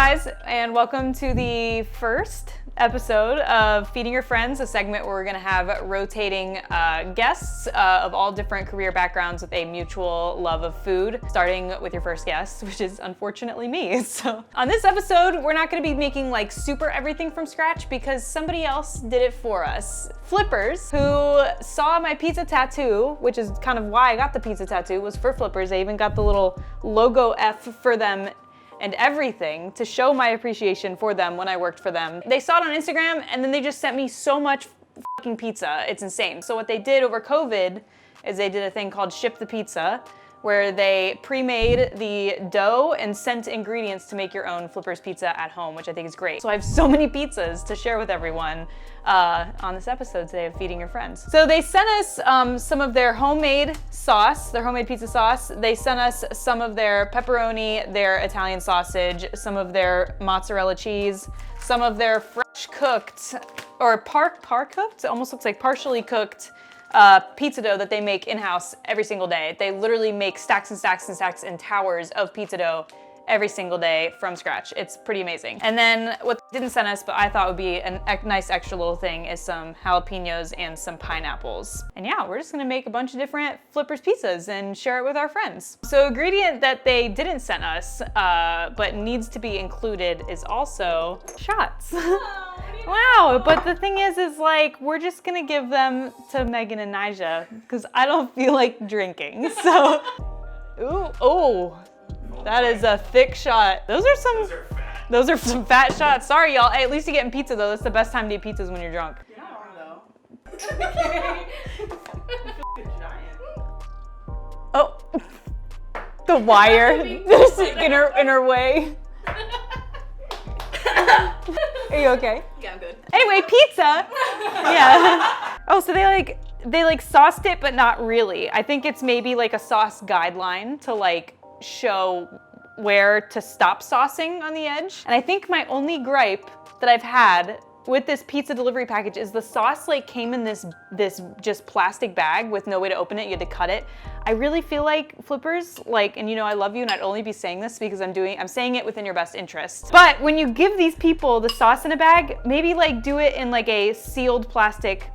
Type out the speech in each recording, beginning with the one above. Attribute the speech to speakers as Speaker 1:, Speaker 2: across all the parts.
Speaker 1: guys, and welcome to the first episode of Feeding Your Friends, a segment where we're going to have rotating guests of all different career backgrounds with a mutual love of food, starting with your first guest, which is unfortunately me. So on this episode, we're not going to be making like super everything from scratch because somebody else did it for us. Flippers, who saw my pizza tattoo, which is kind of why I got the pizza tattoo, was for Flippers. I even got the little logo F for them and everything to show my appreciation for them when I worked for them. They saw it on Instagram and then they just sent me so much fucking pizza. It's insane. So what they did over COVID is they did a thing called Ship the Pizza, where they pre-made the dough and sent ingredients to make your own Flippers pizza at home, which I think is great. So I have so many pizzas to share with everyone on this episode today of Feeding Your Friends. So they sent us some of their homemade sauce, their homemade pizza sauce. They sent us some of their pepperoni, their Italian sausage, some of their mozzarella cheese, some of their fresh cooked, or par cooked? It almost looks like partially cooked pizza dough that they make in-house every single day. They literally make stacks and stacks and stacks and towers of pizza dough every single day from scratch. It's pretty amazing. And then what they didn't send us, but I thought would be a nice extra little thing, is some jalapenos and some pineapples. And yeah, we're just gonna make a bunch of different Flippers pizzas and share it with our friends. So ingredient that they didn't send us, but needs to be included is also shots. Wow, but the thing is like, we're just gonna give them to Megan and Nija because I don't feel like drinking, so. Ooh, oh, that is a thick shot. Those are some fat shots. Sorry, y'all. Hey, at least you're getting pizza though. That's the best time to eat pizzas when you're drunk.
Speaker 2: You're not wrong though.
Speaker 1: Oh, the wire. Just in her way. Are you okay?
Speaker 2: Yeah, I'm good.
Speaker 1: Anyway, pizza. Yeah. Oh, so they like sauced it, but not really. I think it's maybe like a sauce guideline to like show where to stop saucing on the edge. And I think my only gripe that I've had with this pizza delivery package is the sauce like came in this just plastic bag with no way to open it. You had to cut it. I really feel like Flippers, like, and you know I love you and I'd only be saying this because I'm saying it within your best interest. But when you give these people the sauce in a bag, maybe like do it in like a sealed plastic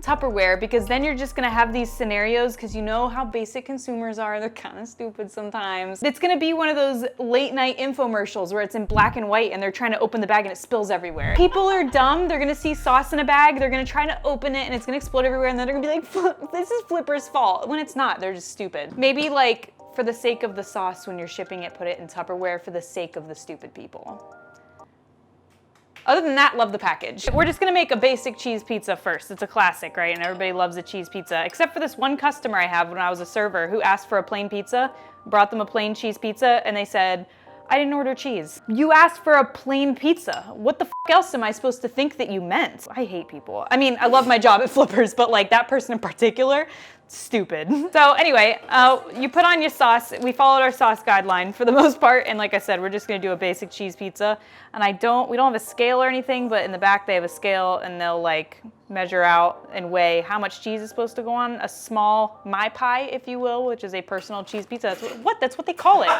Speaker 1: Tupperware, because then you're just gonna have these scenarios, because you know how basic consumers are, they're kind of stupid sometimes. It's gonna be one of those late night infomercials where it's in black and white and they're trying to open the bag and it spills everywhere. People are dumb, they're gonna see sauce in a bag, they're gonna try to open it and it's gonna explode everywhere, and then they're gonna be like, this is Flipper's fault, when it's not, they're just stupid. Maybe like, for the sake of the sauce when you're shipping it, put it in Tupperware for the sake of the stupid people. Other than that, love the package. We're just gonna make a basic cheese pizza first. It's a classic, right? And everybody loves a cheese pizza, except for this one customer I have when I was a server who asked for a plain pizza, brought them a plain cheese pizza, and they said, I didn't order cheese. You asked for a plain pizza. What the f else am I supposed to think that you meant? I hate people. I mean, I love my job at Flippers, but like that person in particular, stupid. So anyway, you put on your sauce. We followed our sauce guideline for the most part, and like I said, we're just gonna do a basic cheese pizza. And we don't have a scale or anything, but in the back they have a scale and they'll like measure out and weigh how much cheese is supposed to go on a small my pie, if you will, which is a personal cheese pizza. That's what they call it.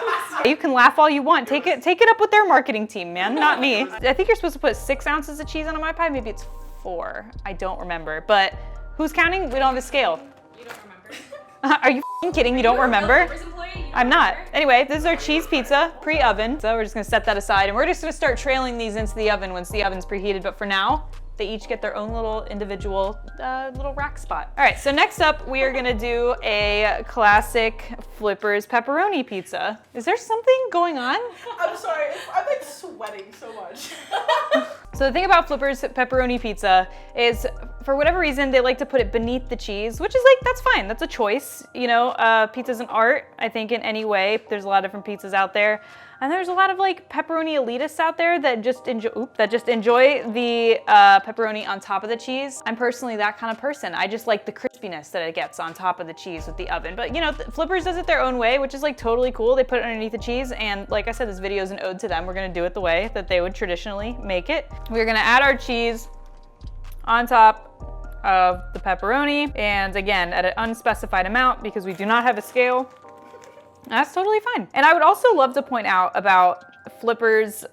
Speaker 1: You can laugh all you want. Take it up with their marketing team, man, not me. I think you're supposed to put 6 ounces of cheese on a my pie. Maybe it's 4. I don't remember. But who's counting? We don't have a scale.
Speaker 2: You don't remember?
Speaker 1: Are you kidding? You don't remember? I'm not.
Speaker 2: Remember?
Speaker 1: Anyway, this is our cheese pizza, pre-oven. So we're just gonna set that aside and we're just gonna start trailing these into the oven once the oven's preheated. But for now, they each get their own little individual little rack spot. All right, so next up, we are gonna do a classic Flippers pepperoni pizza. Is there something going on?
Speaker 2: I'm sorry, I'm like sweating so much.
Speaker 1: So the thing about Flippers pepperoni pizza is, for whatever reason, they like to put it beneath the cheese, which is like, that's fine, that's a choice. You know, pizza's an art, I think, in any way. There's a lot of different pizzas out there. And there's a lot of like pepperoni elitists out there that just enjoy the pepperoni on top of the cheese. I'm personally that kind of person. I just like the crispiness that it gets on top of the cheese with the oven. But you know, Flippers does it their own way, which is like totally cool. They put it underneath the cheese, and like I said, this video is an ode to them. We're gonna do it the way that they would traditionally make it. We're gonna add our cheese on top of the pepperoni, and again, at an unspecified amount because we do not have a scale. That's totally fine. And I would also love to point out about Flippers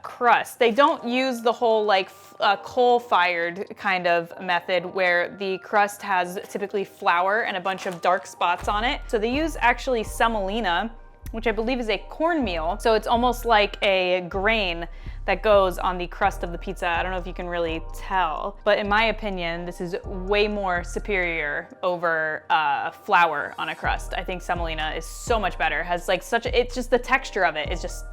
Speaker 1: crust. They don't use the whole like coal-fired kind of method where the crust has typically flour and a bunch of dark spots on it. So they use actually semolina, which I believe is a cornmeal. So it's almost like a grain that goes on the crust of the pizza. I don't know if you can really tell, but in my opinion, this is way more superior over flour on a crust. I think semolina is so much better. Has like it's just the texture of it is just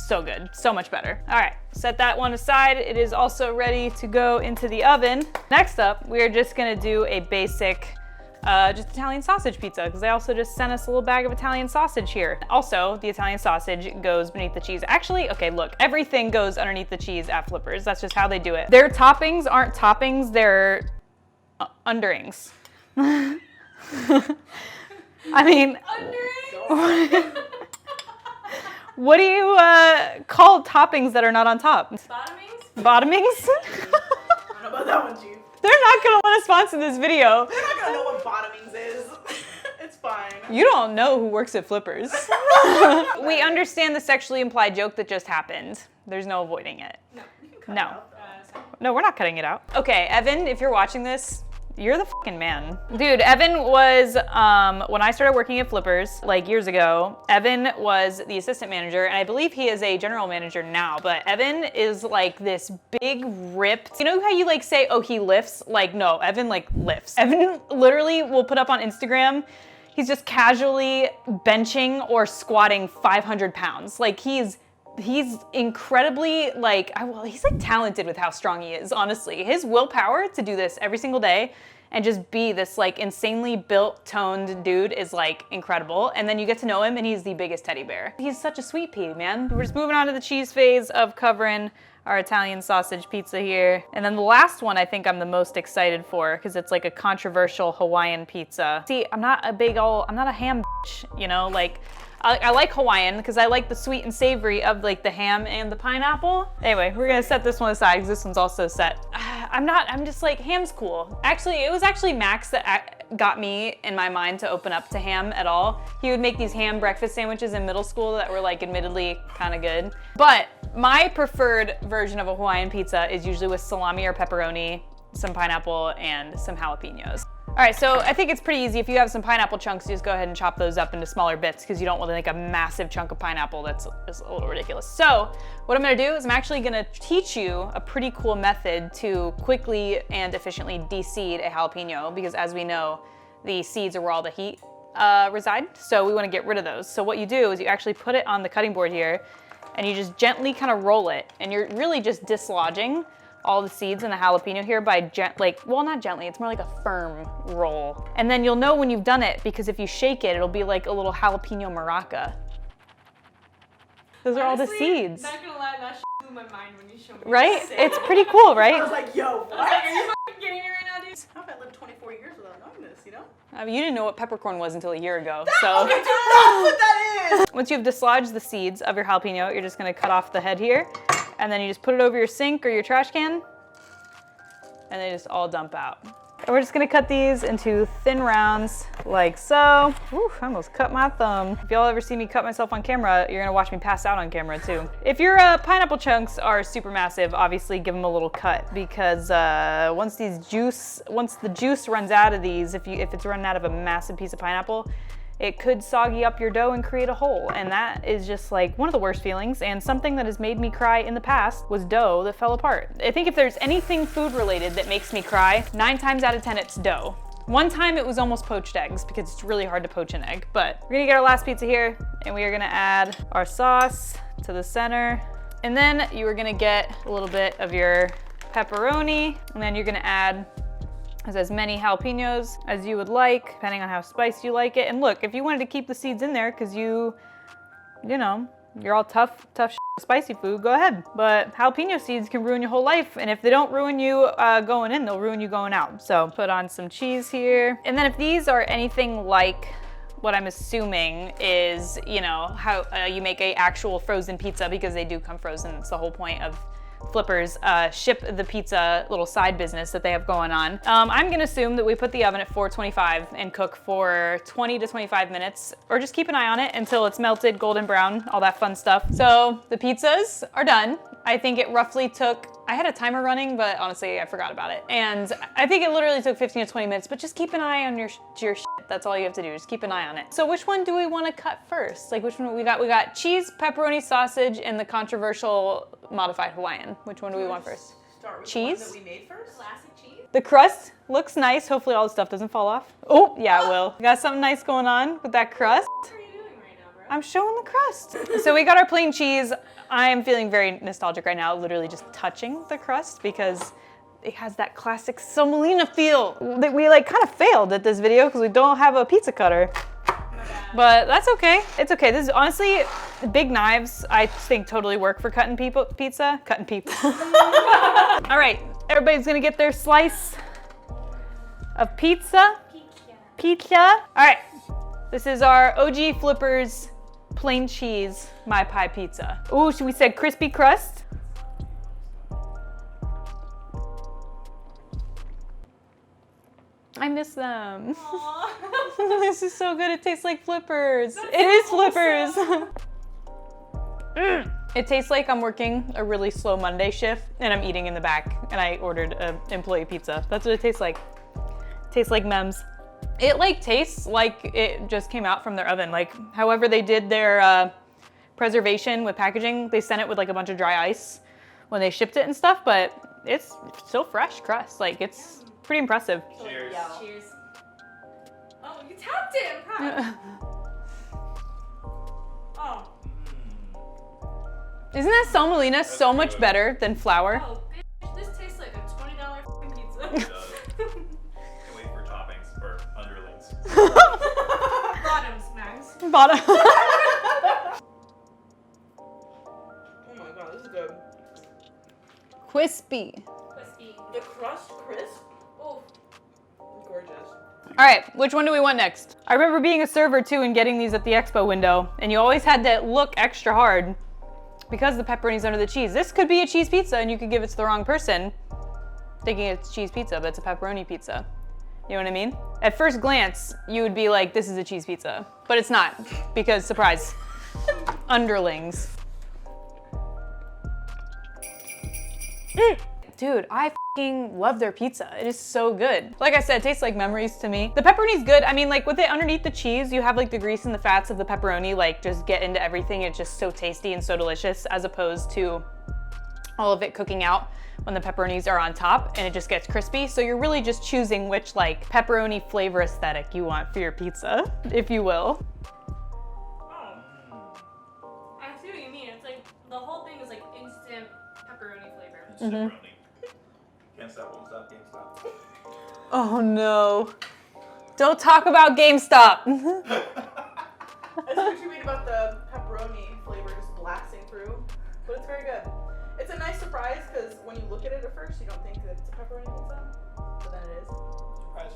Speaker 1: so good, so much better. All right, set that one aside. It is also ready to go into the oven. Next up, we are just gonna do a basic just Italian sausage pizza, because they also just sent us a little bag of Italian sausage here. Also, the Italian sausage goes beneath the cheese. Actually, okay, look, everything goes underneath the cheese at Flippers. That's just how they do it. Their toppings aren't toppings, they're underings. I mean, underings? What do you call toppings that are not on top?
Speaker 2: Bottomings?
Speaker 1: Bottomings?
Speaker 2: I don't know about that one, Chief.
Speaker 1: They're not gonna want to sponsor this video.
Speaker 2: They're not gonna know what bottomings is. It's fine.
Speaker 1: You don't know who works at Flippers. We understand the sexually implied joke that just happened. There's no avoiding it.
Speaker 2: No, you can cut
Speaker 1: No.
Speaker 2: it out.
Speaker 1: No, we're not cutting it out. Okay, Evan, if you're watching this, you're the fucking man. Dude, Evan was, when I started working at Flippers, like years ago, Evan was the assistant manager, and I believe he is a general manager now, but Evan is like this big ripped, you know how you like say, oh, he lifts? Like, no, Evan like lifts. Evan literally will put up on Instagram, he's just casually benching or squatting 500 pounds. Like he's incredibly like, well, he's like talented with how strong he is, honestly. His willpower to do this every single day and just be this like insanely built, toned dude is like incredible. And then you get to know him and he's the biggest teddy bear. He's such a sweet pea, man. We're just moving on to the cheese phase of covering our Italian sausage pizza here. And then the last one I think I'm the most excited for because it's like a controversial Hawaiian pizza. See, I'm not a ham bitch, you know, like, I like Hawaiian because I like the sweet and savory of like the ham and the pineapple. Anyway, we're gonna set this one aside because this one's also set. I'm just like, ham's cool. Actually, it was actually Max that got me in my mind to open up to ham at all. He would make these ham breakfast sandwiches in middle school that were like admittedly kind of good. But my preferred version of a Hawaiian pizza is usually with salami or pepperoni, some pineapple, and some jalapenos. All right, so I think it's pretty easy. If you have some pineapple chunks, you just go ahead and chop those up into smaller bits because you don't want to make a massive chunk of pineapple. That's just a little ridiculous. So what I'm gonna do is I'm actually gonna teach you a pretty cool method to quickly and efficiently deseed a jalapeno because as we know, the seeds are where all the heat reside. So we wanna get rid of those. So what you do is you actually put it on the cutting board here and you just gently kind of roll it and you're really just dislodging all the seeds in the jalapeno here by well, not gently, it's more like a firm roll. And then you'll know when you've done it because if you shake it, it'll be like a little jalapeno maraca. Those are all the seeds.
Speaker 2: Not gonna lie, that blew my mind when you showed me.
Speaker 1: Right? It's pretty cool, right?
Speaker 2: I was like, yo, what?
Speaker 3: I was like, are you fucking kidding me right now, dude?
Speaker 2: How have I lived 24 years without knowing this, you know?
Speaker 1: I mean, you didn't know what peppercorn was until a year ago, so.
Speaker 2: Okay, dude, that's what that is!
Speaker 1: Once you've dislodged the seeds of your jalapeno, you're just gonna cut off the head here, and then you just put it over your sink or your trash can, and they just all dump out. And we're just gonna cut these into thin rounds, like so. Ooh, I almost cut my thumb. If y'all ever see me cut myself on camera, you're gonna watch me pass out on camera too. If your pineapple chunks are super massive, obviously give them a little cut because once the juice runs out of these, if it's running out of a massive piece of pineapple, it could soggy up your dough and create a hole. And that is just like one of the worst feelings. And something that has made me cry in the past was dough that fell apart. I think if there's anything food related that makes me cry, 9 times out of 10 it's dough. One time it was almost poached eggs because it's really hard to poach an egg. But we're gonna get our last pizza here and we are gonna add our sauce to the center. And then you are gonna get a little bit of your pepperoni and then you're gonna add as many jalapenos as you would like, depending on how spicy you like it. And look, if you wanted to keep the seeds in there because you know, you're all tough spicy food, go ahead. But jalapeno seeds can ruin your whole life. And if they don't ruin you going in, they'll ruin you going out. So put on some cheese here. And then if these are anything like what I'm assuming is, you know, how you make a actual frozen pizza because they do come frozen. It's the whole point of Flippers ship the pizza little side business that they have going on. I'm gonna assume that we put the oven at 425 and cook for 20 to 25 minutes, or just keep an eye on it until it's melted, golden brown, all that fun stuff. So the pizzas are done. I think it roughly took, I had a timer running, but honestly, I forgot about it. And I think it literally took 15 to 20 minutes, but just keep an eye on your shit. That's all you have to do, just keep an eye on it. So which one do we wanna cut first? Like which one we got? We got cheese, pepperoni, sausage, and the controversial modified Hawaiian. Which one do we want first?
Speaker 2: Start with
Speaker 1: Cheese?
Speaker 2: the one that we made first.
Speaker 3: Classic cheese.
Speaker 1: The crust looks nice. Hopefully all the stuff doesn't fall off. Oh, yeah, it will. Got something nice going on with that crust.
Speaker 3: What are you doing right now, bro?
Speaker 1: I'm showing the crust. So we got our plain cheese. I'm feeling very nostalgic right now, literally just touching the crust because it has that classic semolina feel that we like kind of failed at this video because we don't have a pizza cutter. But that's okay. It's okay. This is honestly, big knives I think totally work for cutting pizza. Cutting people. All right, everybody's gonna get their slice of pizza. Pizza. All right, this is our OG Flippers plain cheese my pie pizza. Ooh, we said crispy crust. I miss them. This is so good. It tastes like Flippers. It is Flippers. It tastes like I'm working a really slow Monday shift and I'm eating in the back and I ordered an employee pizza. That's what it tastes like. It tastes like Mems. It like tastes like it just came out from their oven. Like however they did their preservation with packaging, they sent it with like a bunch of dry ice when they shipped it and stuff, but it's still fresh crust. Like it's pretty impressive.
Speaker 4: Cheers.
Speaker 3: Cheers. Oh, you tapped it. I'm proud. Oh.
Speaker 1: Isn't that semolina so much better than flour?
Speaker 3: Oh, bitch, this tastes like a $20 fucking pizza.
Speaker 4: It does. Can't wait for toppings or underlings.
Speaker 3: Bottoms, Max.
Speaker 1: Bottom.
Speaker 2: Oh my god, this is good.
Speaker 1: Crispy.
Speaker 3: Crispy.
Speaker 2: The crust crisp.
Speaker 3: Oh,
Speaker 2: Gorgeous.
Speaker 1: All right, which one do we want next? I remember being a server too and getting these at the expo window, and you always had to look extra hard because the pepperoni's under the cheese. This could be a cheese pizza and you could give it to the wrong person thinking it's cheese pizza, but it's a pepperoni pizza. You know what I mean? At first glance, you would be like, this is a cheese pizza, but it's not because, surprise, underlings. Dude, I f***ing love their pizza. It is so good. Like I said, it tastes like memories to me. The pepperoni's good. I mean, like with it underneath the cheese, you have like the grease and the fats of the pepperoni, like just get into everything. It's just so tasty and so delicious as opposed to all of it cooking out when the pepperonis are on top and it just gets crispy. So you're really just choosing which like pepperoni flavor aesthetic you want for your pizza, if you will.
Speaker 3: oh. I see what you mean. It's like the whole thing is like instant pepperoni flavor.
Speaker 4: It's pepperoni. Can't stop, won't stop, can't stop.
Speaker 1: Oh no. Don't talk about GameStop.
Speaker 2: I see what you mean about the pepperoni flavor just blasting through, but it's very good. It's a nice surprise because when you look at it at first, you don't think that it's a pepperoni pizza, but then it is.
Speaker 4: Surprise.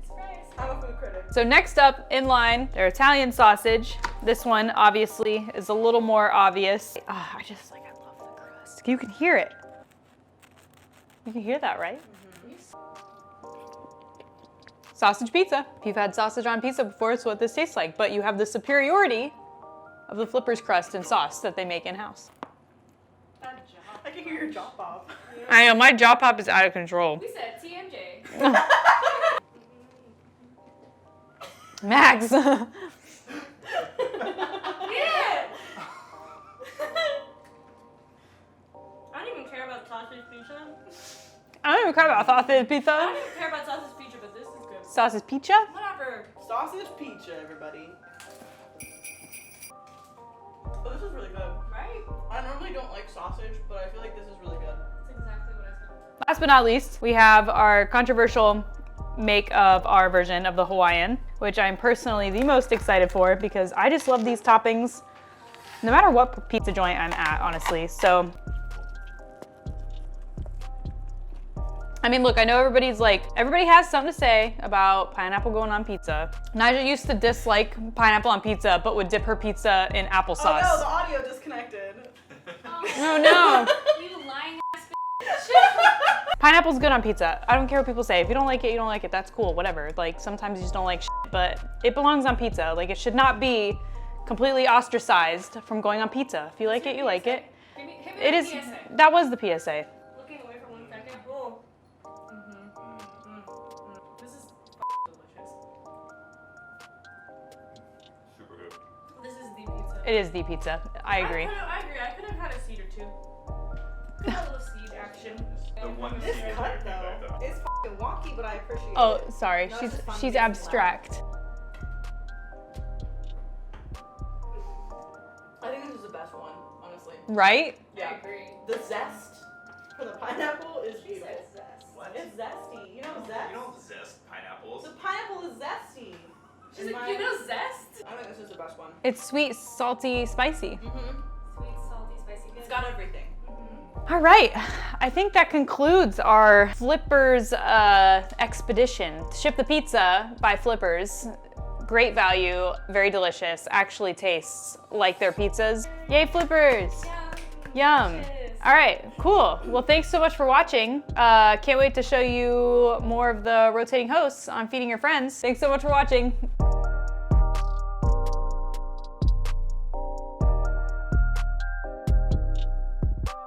Speaker 3: Surprise.
Speaker 2: I'm a food critic.
Speaker 1: So next up in line, their Italian sausage. This one obviously is a little more obvious. I love the crust. You can hear it. You can hear that, right? Sausage pizza. If you've had sausage on pizza before, it's what this tastes like, but you have the superiority of the Flippers crust and sauce that they make in-house.
Speaker 3: Bad job.
Speaker 2: I can hear your jaw pop.
Speaker 1: I know, my jaw pop is out of control.
Speaker 3: We said TMJ.
Speaker 1: Max.
Speaker 3: Yeah. I don't even care about sausage pizza.
Speaker 1: I don't even care about sausage
Speaker 3: I
Speaker 1: pizza.
Speaker 3: don't even care about sausage pizza, but this is good.
Speaker 1: Sausage pizza?
Speaker 3: Whatever.
Speaker 2: Sausage pizza, everybody. Oh, this is really good.
Speaker 3: Right?
Speaker 2: I normally don't like sausage, but I feel like this is really good.
Speaker 3: That's exactly what I said.
Speaker 1: Last but not least, we have our controversial make of our version of the Hawaiian, which I'm personally the most excited for because I just love these toppings no matter what pizza joint I'm at, honestly. So, I mean, look, I know everybody has something to say about pineapple going on pizza. Nigel used to dislike pineapple on pizza, but would dip her pizza in applesauce.
Speaker 2: Oh no, the audio disconnected.
Speaker 3: Oh
Speaker 1: Oh no.
Speaker 3: You lying ass bitch.
Speaker 1: Pineapple's good on pizza. I don't care what people say. If you don't like it, you don't like it. That's cool, whatever. Like sometimes you just don't like shit, but it belongs on pizza. Like it should not be completely ostracized from going on pizza. If you like it, you like it.
Speaker 3: Hit me
Speaker 1: It
Speaker 3: with
Speaker 1: is,
Speaker 3: the PSA.
Speaker 1: that was the PSA.
Speaker 3: Looking away for 1 second. Oh. This is delicious.
Speaker 4: Super good.
Speaker 3: This is the pizza.
Speaker 1: It is the pizza. I agree.
Speaker 3: I agree. I could have had a seed or two. Could have had a little seed action.
Speaker 4: The one
Speaker 2: This
Speaker 4: seed
Speaker 2: cut
Speaker 4: is
Speaker 2: though, it's fucking wonky, but I appreciate
Speaker 1: Oh,
Speaker 2: it.
Speaker 1: sorry.
Speaker 2: No, it's just fun
Speaker 1: She's
Speaker 2: to
Speaker 1: abstract.
Speaker 2: I think this is the best one, honestly.
Speaker 1: Right?
Speaker 3: I agree.
Speaker 2: The zest for the pineapple is
Speaker 3: She
Speaker 2: beautiful.
Speaker 3: said zest.
Speaker 4: What?
Speaker 2: It's zesty. You know zest?
Speaker 4: You don't zest pineapples.
Speaker 2: The pineapple is zesty.
Speaker 3: She's
Speaker 2: In
Speaker 3: like,
Speaker 2: my-
Speaker 3: you know zest?
Speaker 2: I think this is the best one.
Speaker 1: It's sweet, salty, spicy.
Speaker 2: Mm-hmm.
Speaker 3: Sweet, salty, spicy. Good.
Speaker 2: It's got everything.
Speaker 1: All right. I think that concludes our Flippers expedition. Ship the Pizza by Flippers. Great value, very delicious, actually tastes like their pizzas. Yay, Flippers! Yum.
Speaker 3: Delicious.
Speaker 1: All right, cool. Well, thanks so much for watching. Can't wait to show you more of the rotating hosts on Feeding Your Friends. Thanks so much for watching.